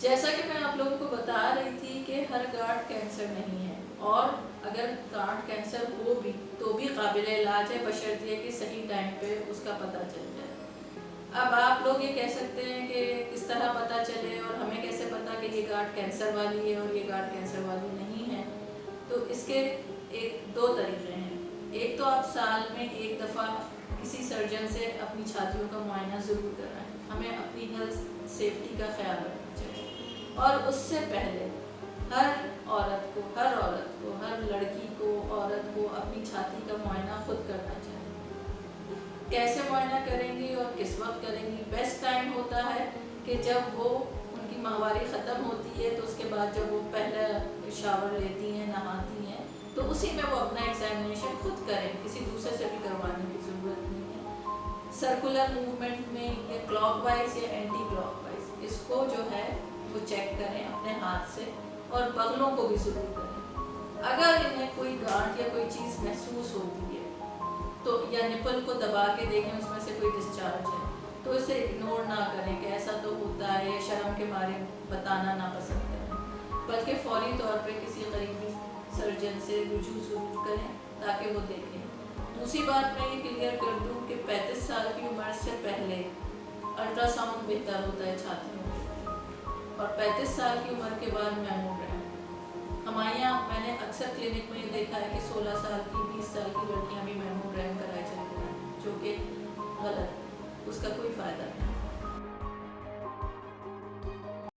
جیسا کہ میں آپ لوگوں کو بتا رہی تھی کہ ہر گارڈ کینسر نہیں ہے، اور اگر گارڈ کینسر ہو بھی تو بھی قابل علاج ہے، بشرطیہ کہ صحیح ٹائم پہ اس کا پتہ چل جائے۔ اب آپ لوگ یہ کہہ سکتے ہیں کہ کس طرح پتہ چلے اور ہمیں کیسے پتہ کہ یہ گارڈ کینسر والی ہے اور یہ گارڈ کینسر والی نہیں ہے؟ تو اس کے دو طریقے ہیں۔ ایک تو آپ سال میں ایک دفعہ کسی سرجن سے اپنی چھاتیوں کا معائنہ ضرور کرائیں، ہمیں اپنی ہیلتھ سیفٹی کا خیال رکھنا چاہیے۔ اور اس سے پہلے ہر عورت کو، ہر لڑکی کو، عورت کو اپنی چھاتی کا معائنہ خود کرنا چاہیے۔ کیسے معائنہ کریں گی اور کس وقت کریں گی؟ بیسٹ ٹائم ہوتا ہے کہ جب وہ ان کی ماہواری ختم ہوتی ہے، تو اس کے بعد جب وہ پہلا شاور لیتی ہیں، نہاتی ہیں، تو اسی میں وہ اپنا ایگزامینیشن خود کریں، کسی دوسرے سے بھی کروانے کی ضرورت نہیں ہے۔ سرکولر موومنٹ میں یا کلاک وائز یا اینٹی کلاک وائز اس کو جو ہے وہ چیک کریں اپنے ہاتھ سے، اور بغلوں کو بھی ضرور کریں۔ اگر انہیں کوئی گانٹھ یا کوئی چیز محسوس ہوتی ہے تو یا نپل کو دبا کے دیکھیں اس میں سے کوئی ڈسچارج ہے، تو اسے اگنور نہ کریں کہ ایسا تو ہوتا ہے، یا شرم کے مارے بتانا نہ پسند کریں، بلکہ فوری طور پہ کسی قریبی سرجن سے رجوع ضرور کریں تاکہ وہ دیکھیں۔ دوسری بات میں یہ کلیئر کر دوں کہ 35 سال کی عمر سے پہلے الٹرا ساؤنڈ بہتر ہوتا ہے چھاتیوں میں، اور 35 سال کی عمر کے بعد میموگرام۔ ہمارے یہاں میں نے اکثر کلینک میں یہ دیکھا ہے کہ 16 سال کی، 20 سال کی لڑکیاں بھی میموگرام کرائے چلتی ہیں، جو کہ غلط ہے، اس کا کوئی فائدہ نہیں۔